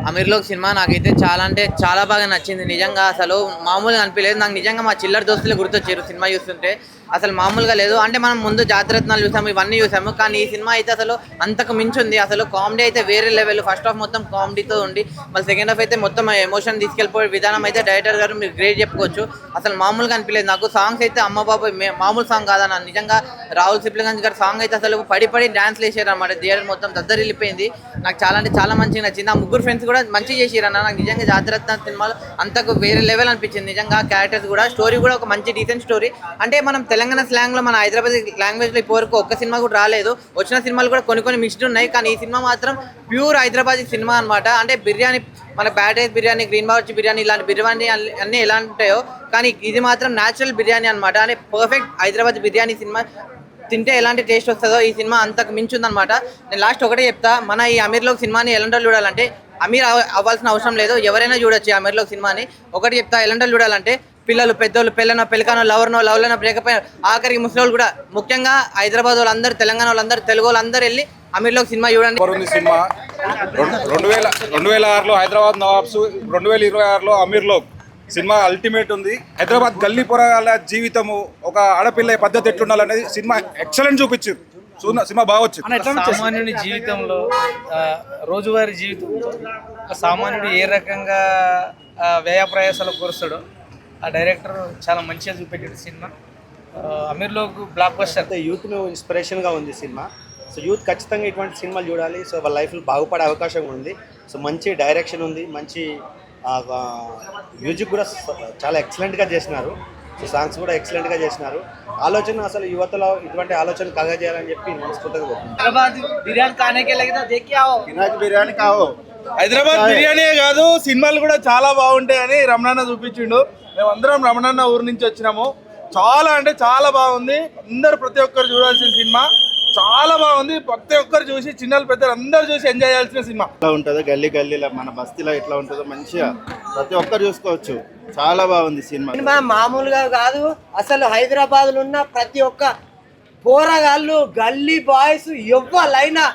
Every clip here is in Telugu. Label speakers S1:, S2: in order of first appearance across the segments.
S1: అమీర్లోక్ సినిమా నాకైతే చాలా అంటే చాలా బాగా నచ్చింది. నిజంగా అసలు మామూలుగా అనిపించలేదు. నాకు నిజంగా మా చిల్లర దోస్తులే గుర్తొచ్చారు సినిమా చూస్తుంటే. అసలు మామూలుగా లేదు. అంటే మనం ముందు జాతిరత్నాలు చూసాము, ఇవన్నీ చూసాము. కానీ ఈ సినిమా అయితే అసలు అంతకు మించి ఉంది. అసలు కామెడీ అయితే వేరే లెవెల్. ఫస్ట్ హాఫ్ మొత్తం కామెడీతో ఉండి మళ్ళీ సెకండ్ హాఫ్ అయితే మొత్తం ఎమోషన్ తీసుకెళ్ళిపోయే విధానం అయితే డైరెక్టర్ గారు మీరు గ్రేట్ చెప్పుకోవచ్చు. అసలు మామూలుగా అనిపించలేదు. నాకు సాంగ్స్ అయితే అమ్మ బాబాయ్ మామూలు సాంగ్ కాదన్న. నిజంగా రాహుల్ సిప్లిగంజ్ గారి సాంగ్ అయితే అసలు పడి పడి డాన్స్ వేసారు అనమాట. థియేటర్ మొత్తం దద్దరిల్లిపోయింది. నాకు చాలా అంటే చాలా మంచిగా నచ్చింది. ఆ ముగ్గురు ఫ్రెండ్స్ కూడా మంచిగా చేసిరన్న. నాకు నిజంగా జాతిరత్న సినిమాలో అంతకు వేరే లెవెల్ అనిపించింది. నిజంగా క్యారెక్టర్స్ కూడా స్టోరీ కూడా ఒక మంచి డీసెంట్ స్టోరీ. అంటే మనం తెలంగాణ స్లాంగ్లో మన హైదరాబాద్ లాంగ్వేజ్లో ఇప్పటివరకు ఒక్క సినిమా కూడా రాలేదు. వచ్చిన సినిమాలు కూడా కొన్ని మిక్స్డ్ ఉన్నాయి. కానీ ఈ సినిమా మాత్రం ప్యూర్ హైదరాబాద్ సినిమా అనమాట. అంటే బిర్యానీ మన bad rice biryani, green Bawarchi biryani ఇలాంటి బిర్యానీ అన్నీ ఎలా ఉంటాయో కానీ ఇది మాత్రం న్యాచురల్ బిర్యానీ అనమాట. అంటే పర్ఫెక్ట్ హైదరాబాద్ బిర్యానీ సినిమా. తింటే ఎలాంటి టేస్ట్ వస్తుందో ఈ సినిమా అంతకు మించుందనమాట. నేను లాస్ట్ ఒకటే చెప్తా, మన ఈ అమీర్లోక్ సినిమాని ఎలాంటి చూడాలంటే అమీర్ అవ్వాల్సిన అవసరం లేదు, ఎవరైనా చూడొచ్చు అమీర్లోక్ సినిమాని. ఒకటి చెప్తా, ఎలాంటి చూడాలంటే పిల్లలు, పెద్దోళ్ళు, పెళ్ళనో, పెళ్ళికానో, లవర్లనో, బ్రేకప్ అయిన ఆఖరికి ముసలి కూడా, ముఖ్యంగా హైదరాబాద్ వాళ్ళందరూ, తెలంగాణ వాళ్ళందరూ, తెలుగు వాళ్ళందరూ వెళ్ళి అమీర్లోక్ సినిమా చూడండి.
S2: సినిమా 2006లో హైదరాబాద్ నవాబ్స్, 2026లో అమీర్లోక్ సినిమా అల్టిమేట్ ఉంది. హైదరాబాద్ గల్లీ పొరగాల జీవితము, ఒక ఆడపిల్ల పద్ధతి ఎట్లుండాలనేది సినిమా ఎక్సలెంట్ చూపించారు. సినిమా బాగా వచ్చింది.
S3: సామాన్యుని జీవితంలో రోజువారీ జీవితంలో సామాన్యుడు ఏ రకంగా వ్యయ ప్రయాసాలు కోరుస్తాడో ఆ డైరెక్టర్ చాలా మంచిగా చూపెట్టాడు సినిమా. Ameerlok blockbuster.
S4: యూత్ను ఇన్స్పిరేషన్గా ఉంది సినిమా. సో యూత్ ఖచ్చితంగా ఇటువంటి సినిమాలు చూడాలి. సో వాళ్ళ లైఫ్లో బాగుపడే అవకాశం ఉంది. సో మంచి డైరెక్షన్ ఉంది, మంచి మ్యూజిక్ కూడా చాలా ఎక్సలెంట్గా చేసినారు. సో సాంగ్స్ కూడా ఎక్సలెంట్గా చేసినారు. ఆలోచన అసలు యువతలో ఇటువంటి ఆలోచన కలగజేయాలని చెప్పి మనస్ఫూర్తిగా
S2: బిర్యానీ కావు. హైదరాబాద్ బిర్యానీ కాదు, సినిమాలు కూడా చాలా బాగుంటాయని రమణన్న చూపించిండు. మేమందరం రమణన్న ఊరు నుంచి వచ్చినాము. చాలా అంటే చాలా బాగుంది. ప్రతి ఒక్కరు చూడాల్సిన సినిమా. చాలా బాగుంది. ప్రతి ఒక్కరు చూసి, చిన్నలు పెద్దలు అందరూ చూసి ఎంజాయ్ చేయాల్సిన సినిమా.
S4: ఎట్లా ఉంటుందో గల్లీలో మన బస్తీలో ఎట్లా ఉంటుందో మంచిగా ప్రతి ఒక్కరు చూసుకోవచ్చు. చాలా బాగుంది సినిమా.
S5: మామూలుగా కాదు, అసలు హైదరాబాద్ లో ఉన్న ప్రతి ఒక్క పోరగాళ్ళు, గల్లీ బాయ్స్, ఎవ్వరైనా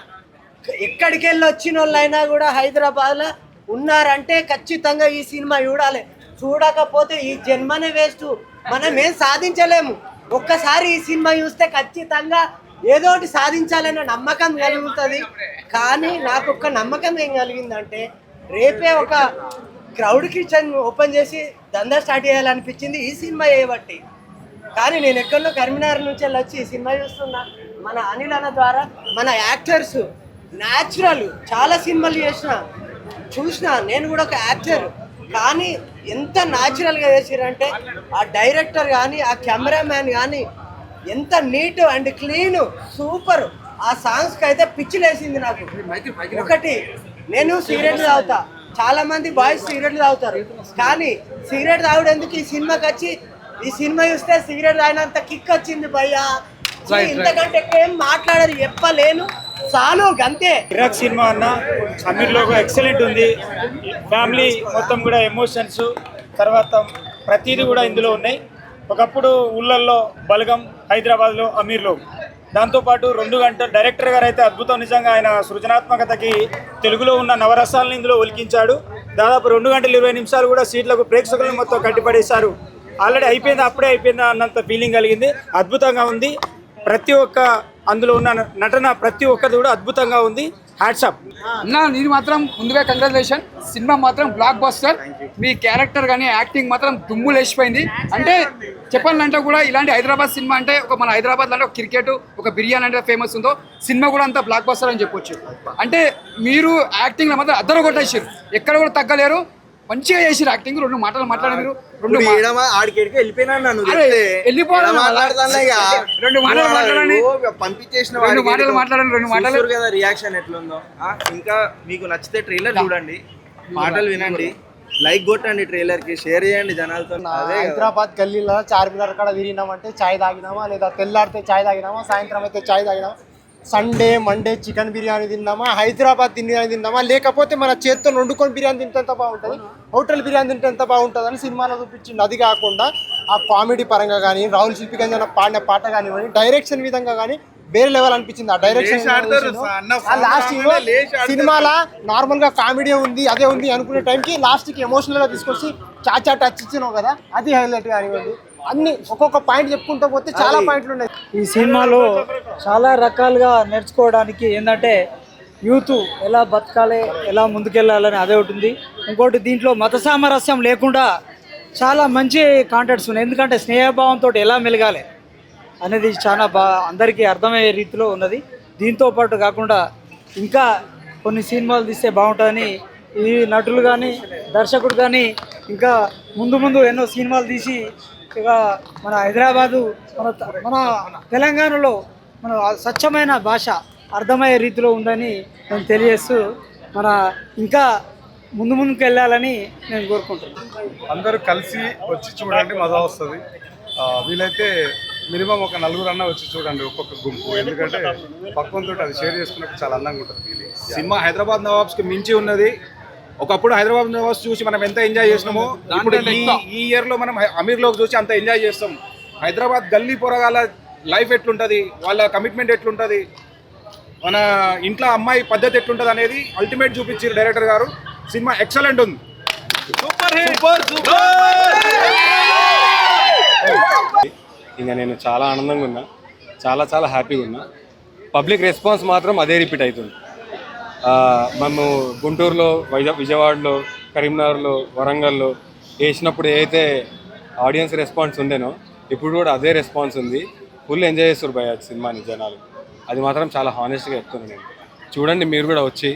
S5: ఎక్కడికి వెళ్ళి వచ్చిన వాళ్ళైనా కూడా హైదరాబాద్ లో ఉన్నారంటే ఖచ్చితంగా ఈ సినిమా చూడాలి. చూడకపోతే ఈ జన్మనే వేస్ట్, మనం ఏం సాధించలేము. ఒక్కసారి ఈ సినిమా చూస్తే ఖచ్చితంగా ఏదో ఒకటి సాధించాలనే నమ్మకం కలుగుతుంది. కానీ నాకు ఒక్క నమ్మకం ఏం కలిగిందంటే, రేపే ఒక క్రౌడ్ కిచెన్ ఓపెన్ చేసి దందా స్టార్ట్ చేయాలనిపించింది ఈ సినిమా చేయబట్టి. కానీ నేను ఎక్కడో కరీంనగర్ నుంచి వచ్చి ఈ సినిమా చూస్తున్నా. మన అనిల్ అన్న ద్వారా మన యాక్టర్స్ న్యాచురల్ చాలా సినిమాలు చూసిన నేను కూడా ఒక యాక్టర్. కానీ ఎంత న్యాచురల్గా చేసిరంటే ఆ డైరెక్టర్ కానీ, ఆ కెమెరామ్యాన్ కానీ ఎంత నీట్ అండ్ క్లీన్, సూపర్. ఆ సాంగ్స్కి అయితే పిచ్చిలేసింది నాకు. ఒకటి, నేను సిగరెట్లు తాగుతా, చాలా మంది బాయ్స్ సిగరెట్లు తాగుతారు. కానీ సిగరెట్ తాగుడేందుకు ఈ సినిమాకి వచ్చి ఈ సినిమా చూస్తే సిగరెట్ తాగినంత కిక్ వచ్చింది భయ్యా. ఇంతకంటే ఎక్కువ ఏం మాట్లాడారు చెప్పలేను. చాలు గంతే.
S6: ఇరాక్ సినిమా అన్న అమీర్లోక్ ఎక్సలెంట్ ఉంది. ఫ్యామిలీ మొత్తం కూడా ఎమోషన్స్, తర్వాత ప్రతిదీ కూడా ఇందులో ఉన్నాయి. ఒకప్పుడు ఊళ్ళల్లో బలగం, హైదరాబాద్లో అమీర్లోక్. దాంతోపాటు 2 గంటల డైరెక్టర్ గారు అయితే అద్భుతం. నిజంగా ఆయన సృజనాత్మకతకి తెలుగులో ఉన్న నవరసాలను ఇందులో ఒలికించాడు. దాదాపు 2 గంటల 20 నిమిషాలు కూడా సీట్లకు ప్రేక్షకులను మొత్తం కట్టిపడేశారు. ఆల్రెడీ అయిపోయిందా, అప్పుడే అయిపోయిందా అన్నంత ఫీలింగ్ కలిగింది. అద్భుతంగా ఉంది. ప్రతి ఒక్క అందులో ఉన్న నటన ప్రతి ఒక్కది కూడా అద్భుతంగా ఉంది. హ్యాట్సాప్
S7: అన్నా. నేను మాత్రం ముందుగా కంగ్రాచులేషన్. సినిమా మాత్రం బ్లాక్ బస్టర్. మీ క్యారెక్టర్ కానీ యాక్టింగ్ మాత్రం దుమ్ము లేచిపోయింది. అంటే చెప్పాలంటే కూడా ఇలాంటి హైదరాబాద్ సినిమా అంటే ఒక మన హైదరాబాద్ అంటే ఒక క్రికెట్, ఒక బిర్యానీ అంటే ఫేమస్ ఉందో సినిమా కూడా అంత బ్లాక్ బస్టర్ అని చెప్పొచ్చు. అంటే మీరు యాక్టింగ్లో మాత్రం అద్దరు కొట్టేసారు, ఎక్కడ కూడా తగ్గలేరు. మంచిగా చేసిరు యాక్టింగ్. 2 మాటలు మాట్లాడారు. 2
S1: మాటలు కదా. రియాక్షన్ ఎట్లుందో ఇంకా మీకు నచ్చితే ట్రైలర్ చూడండి, పాటలు వినండి, లైక్ కొట్టండి, ట్రైలర్ కి షేర్ చేయండి జనాలతో.
S5: హైదరాబాద్ గల్లీలో చార్మినార్ కాడ తిరిగినామంటే చాయ్ తాగినామా, లేదా తెల్లారితే చాయ్ తాగినామా, సాయంత్రం అయితే చాయ్ తాగినామా, సండే మండే చికెన్ బిర్యానీ తిందామా, హైదరాబాద్ బిర్యానీ తిందామా, లేకపోతే మన చేత్తో వండుకొని బిర్యానీ తింటే ఎంత బాగుంటుంది, హోటల్ బిర్యానీ తింటే ఎంత బాగుంటుంది అని సినిమాలో చూపించింది. అది కాకుండా ఆ కామెడీ పరంగా కానీ, రాహుల్ సిప్లిగంజ్ పాడిన పాట కానివ్వండి, డైరెక్షన్ విధంగా కానీ
S8: వేరే లెవెల్ అనిపించింది ఆ డైరెక్షన్. లాస్ట్ సినిమాలో నార్మల్ గా కామెడీ ఉంది అదే ఉంది అనుకునే టైంకి లాస్ట్ కి ఎమోషనల్ గా తీసుకొచ్చి చాచా టచ్ ఇచ్చినావు కదా, అది హైలైట్ కానివ్వండి. అన్ని ఒక్కొక్క పాయింట్ చెప్పుకుంటూ పోతే చాలా పాయింట్లు ఉన్నాయి.
S9: ఈ సినిమాలో చాలా రకాలుగా నేర్చుకోవడానికి ఏంటంటే యూత్ ఎలా బతకాలి, ఎలా ముందుకెళ్ళాలని అదే ఉంటుంది. ఇంకోటి దీంట్లో మత సామరస్యం లేకుండా చాలా మంచి కాంటెంట్స్ ఉన్నాయి. ఎందుకంటే స్నేహభావంతో ఎలా మెలగాలి అనేది చాలా అందరికీ అర్థమయ్యే రీతిలో ఉన్నది. దీంతో పాటు కాకుండా ఇంకా కొన్ని సినిమాలు తీస్తే బాగుంటుందని ఈ నటులు కానీ దర్శకుడు కానీ ఇంకా ముందు ఎన్నో సినిమాలు తీసి ఇక మన హైదరాబాదు మన తెలంగాణలో మన స్వచ్ఛమైన భాష అర్థమయ్యే రీతిలో ఉందని నేను తెలియజేస్తూ మన ఇంకా ముందుకు వెళ్ళాలని నేను కోరుకుంటున్నాను.
S10: అందరూ కలిసి వచ్చి చూడండి, మజా వస్తుంది. వీలైతే మినిమం ఒక 4 అన్న వచ్చి చూడండి ఒక్కొక్క గుంపు, ఎందుకంటే పక్కనతో అది షేర్ చేసుకున్నప్పుడు చాలా అందంగా ఉంటుంది.
S11: సినిమా హైదరాబాద్ నవాబ్స్కి మించి ఉన్నది. ఒకప్పుడు హైదరాబాద్ నవాబ్స్ చూసి మనం ఎంత ఎంజాయ్ చేసినామో ఇప్పుడు ఈ ఇయర్లో మనం అమీర్లోకి చూసి అంత ఎంజాయ్ చేస్తాం. హైదరాబాద్ గల్లీ పొరగాల లైఫ్ ఎట్లుంటుంది, వాళ్ళ కమిట్మెంట్ ఎట్లుంటుంది, మన ఇంట్లో అమ్మాయి పద్ధతి ఎట్లుంటుంది అనేది అల్టిమేట్ చూపించారు డైరెక్టర్ గారు. సినిమా ఎక్సలెంట్ ఉంది.
S10: ఇంకా నేను చాలా ఆనందంగా ఉన్నా, చాలా హ్యాపీగా ఉన్నా. పబ్లిక్ రెస్పాన్స్ మాత్రం అదే రిపీట్ అవుతుంది. మేము గుంటూరులో, విజయవాడలో, కరీంనగర్లో, వరంగల్లో వేసినప్పుడు ఏదైతే ఆడియన్స్ రెస్పాన్స్ ఉండేనో ఇప్పుడు కూడా అదే రెస్పాన్స్ ఉంది. ఫుల్ ఎంజాయ్ చేస్తారు భయ సినిమాని జనాలు. అది మాత్రం చాలా హానెస్ట్గా చెప్తున్నాను నేను. చూడండి మీరు కూడా వచ్చి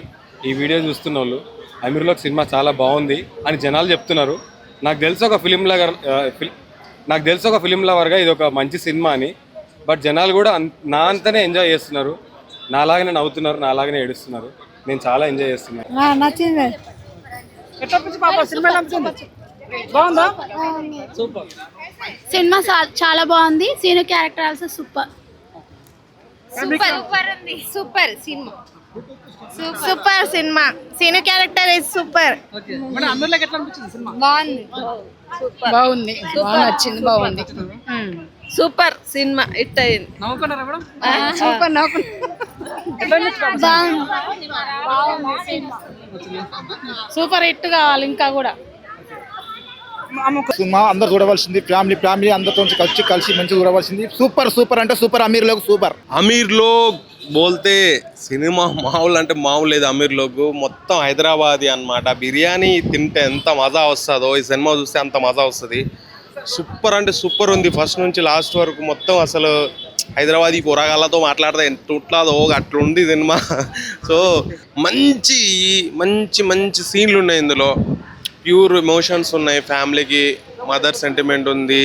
S10: ఈ వీడియో చూస్తున్న వాళ్ళు అమీర్లోకి సినిమా చాలా బాగుంది అని జనాలు చెప్తున్నారు. నాకు తెలిసి ఒక ఫిలిం లవర్గా ఇది ఒక మంచి సినిమా అని. బట్ జనాలు కూడా నా అంతనే ఎంజాయ్ చేస్తున్నారు, నాలాగనే నవ్వుతున్నారు, నాలాగనే ఏడుస్తున్నారు. నేను చాలా ఎంజాయ్ చేస్తున్నాను.
S9: నచ్చింది. బాగుందా? సూపర్.
S12: సినిమా చాలా బాగుంది. Seenu character also super. Super cinema. Super cinema. Seenu character is super. బాగుంది. బాగుంది. బాగా నచ్చింది. బాగుంది. Super cinema. హిట్ అయింది. సూపర్. సూపర్ హిట్ కావాలి ఇంకా కూడా.
S8: సినిమా అందరు చూడవలసింది, ఫ్యామిలీ అందరితో కలిసి మంచిగా చూడవలసింది. సూపర్ అంటే సూపర్. అమీర్లోకి సూపర్.
S13: అమీర్లో బోల్తే సినిమా మామూలు అంటే మామూలు లేదు. అమీర్లోకి మొత్తం హైదరాబాదీ అన్నమాట. బిర్యానీ తింటే ఎంత మజా వస్తుందో ఈ సినిమా చూస్తే అంత మజా వస్తుంది. సూపర్ అంటే సూపర్ ఉంది. ఫస్ట్ నుంచి లాస్ట్ వరకు మొత్తం అసలు హైదరాబాదీ కూరగాయలతో మాట్లాడితే ఎంత ఉంటుందో అట్లుంది సినిమా. సో మంచి మంచి మంచి సీన్లు ఉన్నాయి ఇందులో. ప్యూర్ ఎమోషన్స్ ఉన్నాయి. ఫ్యామిలీకి మదర్ సెంటిమెంట్ ఉంది,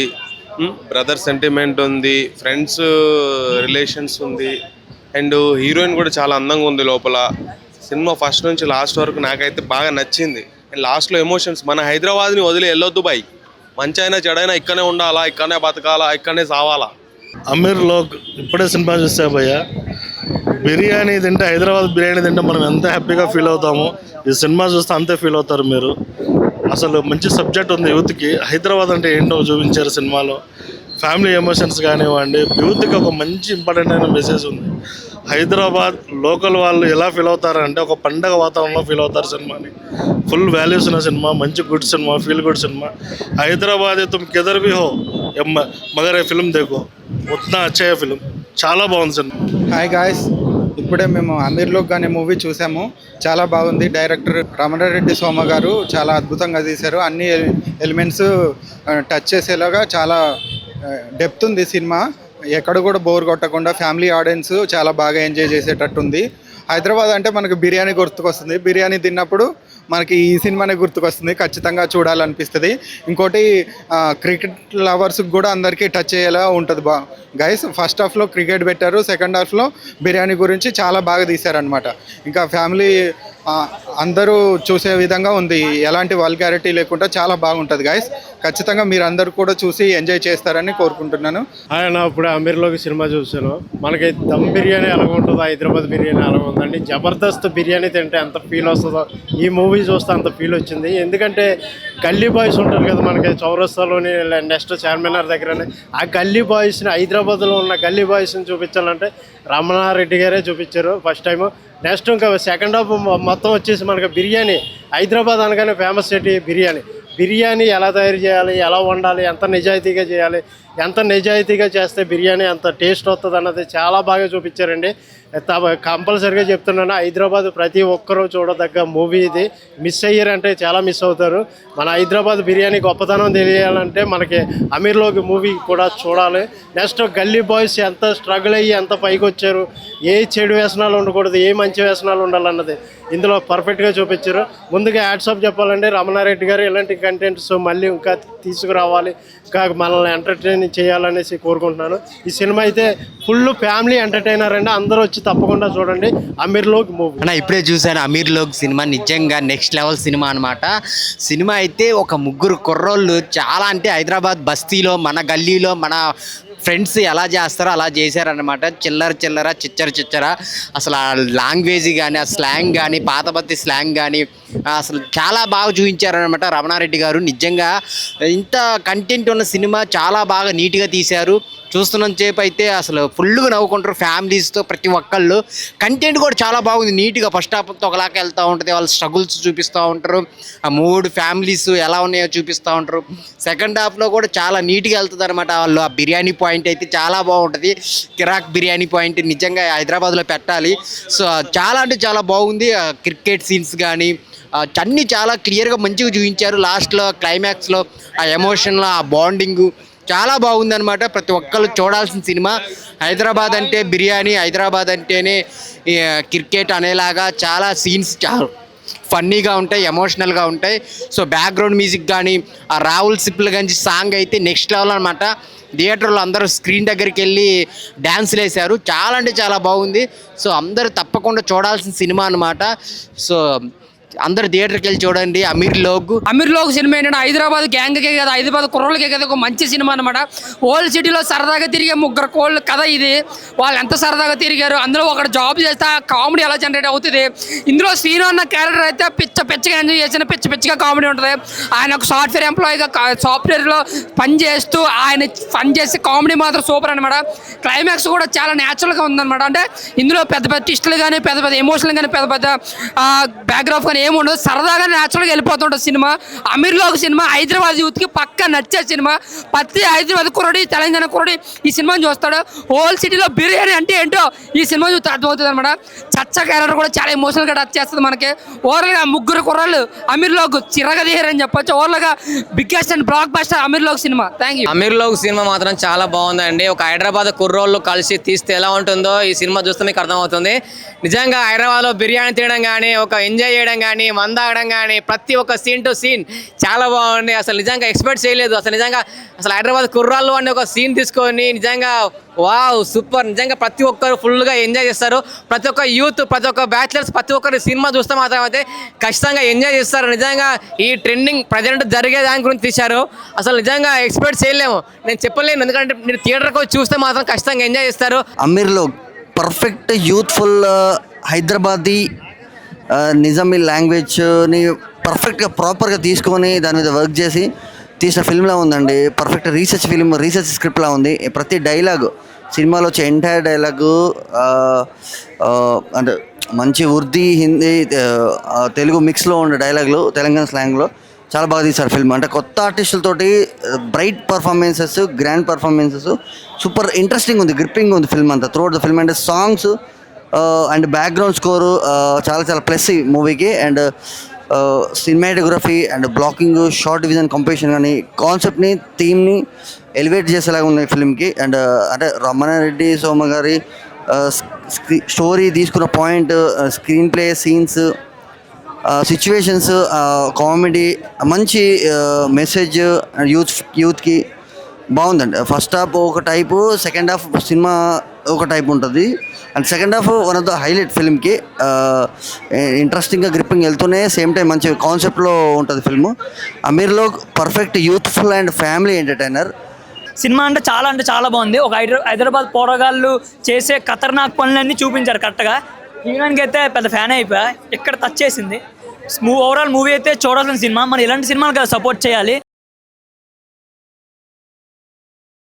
S13: బ్రదర్ సెంటిమెంట్ ఉంది, ఫ్రెండ్స్ రిలేషన్స్ ఉంది, అండ్ హీరోయిన్ కూడా చాలా అందంగా ఉంది లోపల. సినిమా ఫస్ట్ నుంచి లాస్ట్ వరకు నాకైతే బాగా నచ్చింది. అండ్ లాస్ట్లో ఎమోషన్స్, మన హైదరాబాద్ని వదిలి వెళ్ళొద్దు బాయ్, మంచి అయినా చెడైనా ఇక్కడనే ఉండాలా, ఇక్కడనే బతకాలా, ఇక్కడనే సావాలా.
S14: అమీర్లో ఇప్పుడే సినిమా చూసా భయ్య. బిర్యానీ తింటే, హైదరాబాద్ బిర్యానీ తింటే మనం ఎంత హ్యాపీగా ఫీల్ అవుతామో ఈ సినిమా చూస్తే అంతే ఫీల్ అవుతారు మీరు. అసలు మంచి సబ్జెక్ట్ ఉంది యూత్కి. హైదరాబాద్ అంటే ఏంటో చూపించారు సినిమాలో. ఫ్యామిలీ ఎమోషన్స్ కానివ్వండి, యూత్కి ఒక మంచి ఇంపార్టెంట్ అయిన మెసేజ్ ఉంది. హైదరాబాద్ లోకల్ వాళ్ళు ఎలా ఫీల్ అవుతారంటే ఒక పండగ వాతావరణంలో ఫీల్ అవుతారు సినిమాని. ఫుల్ వాల్యూస్ ఉన్న సినిమా, మంచి good cinema, feel good cinema. Hyderabad తుమ్ కిధర్ భీ హో మగర్ ఏ ఫిల్మ్ దేఖో, ఉత్నా అచ్చా ఫిల్మ్. చాలా బాగుంది సినిమా.
S8: హాయ్ గాయ్స్, ఇప్పుడే మేము అమీర్లోక్ అనే మూవీ చూసాము. చాలా బాగుంది. డైరెక్టర్ రమణారెడ్డి సోమ గారు చాలా అద్భుతంగా తీశారు. అన్ని ఎలిమెంట్స్ టచ్ చేసేలాగా చాలా డెప్త్ ఉంది సినిమా. ఎక్కడ కూడా బోర్ కొట్టకుండా ఫ్యామిలీ ఆడియన్స్ చాలా బాగా ఎంజాయ్ చేసేటట్టుంది. హైదరాబాద్ అంటే మనకు బిర్యానీ గుర్తుకొస్తుంది. బిర్యానీ తిన్నప్పుడు మనకి ఈ సినిమానే గుర్తుకొస్తుంది. ఖచ్చితంగా చూడాలనిపిస్తుంది. ఇంకోటి క్రికెట్ లవర్స్కి కూడా అందరికీ టచ్ అయ్యేలా ఉంటుంది. గైస్, ఫస్ట్ హాఫ్లో క్రికెట్ పెట్టారు, సెకండ్ హాఫ్లో బిర్యానీ గురించి చాలా బాగా తీశారనమాట. ఇంకా ఫ్యామిలీ అందరూ చూసే విధంగా ఉంది. ఎలాంటి వల్గారిటీ లేకుండా చాలా బాగుంటుంది గైస్. ఖచ్చితంగా మీరు అందరూ కూడా చూసి ఎంజాయ్ చేస్తారని కోరుకుంటున్నాను.
S14: ఆయన ఇప్పుడు అమీర్లోకి సినిమా చూశాను. మనకి దమ్ బిర్యానీ ఎలా ఉంటుందో హైదరాబాద్ బిర్యానీ ఎలా ఉందండి. జబర్దస్త్ బిర్యానీ తింటే ఎంత ఫీల్ వస్తుందో ఈ మూవీ చూస్తే అంత ఫీల్ వచ్చింది. ఎందుకంటే గల్లీ బాయ్స్ ఉంటారు కదా మనకి చౌరస్తాలోని నెక్స్ట్ చార్మినార్ దగ్గరని, ఆ గల్లీ బాయ్స్ని హైదరాబాద్లో ఉన్న గల్లీ బాయ్స్ని చూపించాలంటే రమణారెడ్డి గారే చూపించారు ఫస్ట్ టైము. నెక్స్ట్ ఇంకా సెకండ్ హాఫ్ మొత్తం వచ్చేసి మనకి బిర్యానీ, హైదరాబాద్ అనగానే ఫేమస్ సిటీ బిర్యానీ ఎలా తయారు చేయాలి, ఎలా వండాలి, ఎంత నిజాయితీగా చేయాలి, ఎంత నిజాయితీగా చేస్తే బిర్యానీ అంత టేస్ట్ వస్తుంది అన్నది చాలా బాగా చూపించారండి. కంపల్సరీగా చెప్తున్నాను, హైదరాబాద్ ప్రతి ఒక్కరూ చూడదగ్గ మూవీ ఇది. మిస్ అయ్యారంటే చాలా మిస్ అవుతారు. మన హైదరాబాద్ బిర్యానీ గొప్పతనం తెలియాలంటే మనకి అమీర్లోకి మూవీ కూడా చూడాలి. నెక్స్ట్ గల్లీ బాయ్స్ ఎంత స్ట్రగుల్ అయ్యి ఎంత పైకి వచ్చారు, ఏ చెడు వ్యసనాలు ఉండకూడదు, ఏ మంచి వ్యసనాలు ఉండాలన్నది ఇందులో పర్ఫెక్ట్గా చూపించారు. ముందుగా యాడ్సాప్ చెప్పాలంటే రమణారెడ్డి గారు ఇలాంటి కంటెంట్స్ మళ్ళీ ఇంకా తీసుకురావాలి, ఇంకా మనల్ని ఎంటర్టైన్ చేయాలనేసి కోరుకుంటున్నాను. ఈ సినిమా అయితే ఫుల్ ఫ్యామిలీ ఎంటర్టైనర్ అండి. అందరూ వచ్చి తప్పకుండా చూడండి అమీర్లోక్ మూవీ.
S15: అన్న ఇప్పుడే చూశాను అమీర్లోక్ సినిమా, నిజంగా నెక్స్ట్ లెవెల్ సినిమా అనమాట. సినిమా అయితే ఒక ముగ్గురు కుర్రోళ్ళు చాలా అంటే హైదరాబాద్ బస్తీలో మన గల్లీలో మన ఫ్రెండ్స్ ఎలా చేస్తారో అలా చేశారనమాట. చిల్లర చిచ్చర అసలు ఆ లాంగ్వేజ్ కానీ ఆ స్లాంగ్ కానీ పాతబత్తి స్లాంగ్ కానీ అసలు చాలా బాగా చూపించారనమాట రమణారెడ్డి గారు. నిజంగా ఇంత కంటెంట్ ఉన్న సినిమా చాలా బాగా నీట్గా తీశారు. చూస్తున్నంత సేపు అయితే అసలు ఫుల్గా నవ్వుకుంటారు ఫ్యామిలీస్తో ప్రతి ఒక్కళ్ళు. కంటెంట్ కూడా చాలా బాగుంది, నీట్గా ఫస్ట్ హాఫ్తో ఒకలాగా వెళ్తూ ఉంటుంది, వాళ్ళ స్ట్రగుల్స్ చూపిస్తూ ఉంటారు, ఆ 3 ఫ్యామిలీస్ ఎలా ఉన్నాయో చూపిస్తూ ఉంటారు. సెకండ్ హాఫ్లో కూడా చాలా నీట్గా వెళ్తుంది అనమాట. వాళ్ళు ఆ బిర్యానీ పాయింట్ అయితే చాలా బాగుంటుంది, కిరాక్ బిర్యానీ పాయింట్ నిజంగా హైదరాబాద్లో పెట్టాలి. సో చాలా అంటే చాలా బాగుంది. క్రికెట్ సీన్స్ కానీ అన్నీ చాలా క్లియర్గా మంచిగా చూపించారు. లాస్ట్లో క్లైమాక్స్లో ఆ ఎమోషన్లో ఆ బాండింగు చాలా బాగుందనమాట. ప్రతి ఒక్కళ్ళు చూడాల్సిన సినిమా. హైదరాబాద్ అంటే బిర్యానీ, హైదరాబాద్ అంటేనే క్రికెట్ అనేలాగా చాలా సీన్స్ చాలా ఫన్నీగా ఉంటాయి, ఎమోషనల్గా ఉంటాయి. సో బ్యాక్గ్రౌండ్ మ్యూజిక్ కానీ ఆ రాహుల్ సిప్ల గంజి సాంగ్ అయితే నెక్స్ట్ లెవెల్ అనమాట. థియేటర్లో అందరూ స్క్రీన్ దగ్గరికి వెళ్ళి డ్యాన్సులు వేశారు. చాలా అంటే చాలా బాగుంది. సో అందరూ తప్పకుండా చూడాల్సిన సినిమా అనమాట. సో అందరు థియేటర్కి వెళ్ళి చూడండి
S16: అమీర్లోక్ సినిమా ఏంటంటే హైదరాబాద్ గ్యాంగ్కే కదా, హైదరాబాద్ కుర్రోళ్ళకే కదా ఒక మంచి సినిమా అనమాట. ఓల్డ్ సిటీలో సరదాగా తిరిగే ముగ్గురు కోళ్ళు కథ ఇది. వాళ్ళు ఎంత సరదాగా తిరిగారు, అందులో ఒకటి జాబ్ చేస్తే కామెడీ ఎలా జనరేట్ అవుతుంది. ఇందులో శ్రీను అన్న క్యారెక్టర్ అయితే పిచ్చగా ఎంజాయ్ చేసిన పిచ్చిగా కామెడీ ఉంటుంది. ఆయన ఒక సాఫ్ట్వేర్ ఎంప్లాయీగా సాఫ్ట్వేర్లో పని చేస్తూ ఆయన పని చేసే కామెడీ మాత్రం సూపర్ అనమాట. క్లైమాక్స్ కూడా చాలా న్యాచురల్గా ఉందన్నమాట. అంటే ఇందులో పెద్ద ట్విస్టులు కానీ పెద్ద ఎమోషనల్ కానీ పెద్ద బ్యాక్గ్రౌండ్ కానీ ఏముండదు, సరదాగా న్యాచురల్గా వెళ్ళిపోతుంటుంది సినిమా. అమీర్లోక్ సినిమా హైదరాబాద్ యూత్కి పక్కా నచ్చే సినిమా. ప్రతి హైదరాబాద్ కుర్రోడి తెలంగాణ కుర్రోడి ఈ సినిమాని చూస్తాడు. హోల్ సిటీలో బిర్యానీ అంటే ఏంటో ఈ సినిమా చూస్తే అర్థమవుతుంది అనమాట. చచ్చ క్యారెక్టర్ కూడా చాలా ఎమోషనల్గా టచ్ చేస్తుంది మనకి. ఓవర్గా ముగ్గురు కుర్రాళ్ళు అమీర్లోక్ చిరగదీయరని చెప్పొచ్చు. ఓవర్గా biggest and blockbuster Ameerlok cinema. Thank you.
S1: Ameerlok cinema మాత్రం చాలా బాగుందండి. ఒక హైదరాబాద్ కుర్రోళ్ళు కలిసి తీస్తే ఎలా ఉంటుందో ఈ సినిమా చూస్తే మీకు అర్థమవుతుంది. నిజంగా హైదరాబాద్లో బిర్యానీ తినడం కానీ, ఒక ఎంజాయ్ చేయడం కానీ, మందాగడం కానీ, ప్రతి ఒక్క సీన్ టు సీన్ చాలా బాగుంది. అసలు నిజంగా ఎక్స్పెక్ట్ చేయలేదు. అసలు హైదరాబాద్ కుర్రాళ్ళు అనే ఒక సీన్ తీసుకొని నిజంగా వావ్ సూపర్. నిజంగా ప్రతి ఒక్కరు ఫుల్గా ఎంజాయ్ చేస్తారు. ప్రతి ఒక్క యూత్, ప్రతి ఒక్క బ్యాచిలర్స్, ప్రతి ఒక్కరు సినిమా చూస్తే మాత్రం అయితే ఖచ్చితంగా ఎంజాయ్ చేస్తారు. నిజంగా ఈ ట్రెండింగ్ ప్రజెంట్ జరిగే దాని గురించి తీశారు. అసలు నిజంగా ఎక్స్పెక్ట్ చేయలేము, నేను చెప్పలేను. ఎందుకంటే మీరు థియేటర్కి వచ్చి చూస్తే మాత్రం ఖచ్చితంగా ఎంజాయ్ చేస్తారు.
S17: అమీర్లోక్ పర్ఫెక్ట్ యూత్ఫుల్ హైదరాబాదీ నిజామీ లాంగ్వేజ్ని పర్ఫెక్ట్గా ప్రాపర్గా తీసుకొని దాని మీద వర్క్ చేసి తీసిన ఫిల్మ్లా ఉందండి. పర్ఫెక్ట్ రీసెర్చ్ స్క్రిప్ట్లా ఉంది. ప్రతి డైలాగ్ సినిమాలో వచ్చే ఎంటైర్ డైలాగు అంటే మంచి ఉర్దీ, హిందీ, తెలుగు మిక్స్లో ఉండే డైలాగులు తెలంగాణ స్లాంగ్లో చాలా బాగా తీశారు ఫిల్మ్. అంటే కొత్త ఆర్టిస్టులతోటి bright performances, grand performances, super interesting ఉంది, గ్రిప్పింగ్ ఉంది ఫిల్మ్ అంతా throughout the film. And songs and background score చాలా ప్లస్ ఈ మూవీకి. And cinematography and blocking, shot division, composition కానీ కాన్సెప్ట్ని, థీమ్ని ఎలివేట్ చేసేలాగా ఉన్నాయి ఫిల్మ్కి. అండ్ అంటే రమణారెడ్డి సోమ గారి స్టోరీ తీసుకున్న point, screenplay, scenes, situations, comedy, మంచి మెసేజ్ యూత్కి బాగుందండి. ఫస్ట్ హాఫ్ ఒక టైపు, సెకండ్ హాఫ్ సినిమా ఒక టైప్ ఉంటుంది. And second half one of the highlight ఫిల్మ్కి. ఇంట్రెస్టింగ్గా గ్రిప్పింగ్ వెళ్తూనే సేమ్ టైం మంచి కాన్సెప్ట్లో ఉంటుంది ఫిల్మ్. అమీర్లో perfect youthful and family entertainer.
S18: Cinema అంటే చాలా బాగుంది. ఒక హైదరాబాద్ పోరగాళ్ళు చేసే ఖతర్నాక్ పనులన్నీ చూపించారు కరెక్ట్గా. హీరోయిన్కి అయితే పెద్ద ఫ్యాన్ అయిపోయా, ఇక్కడ టచ్ చేసింది. ఓవరాల్ మూవీ అయితే చూడాల్సిన సినిమా. మరి ఇలాంటి సినిమాలు కదా సపోర్ట్ చేయాలి.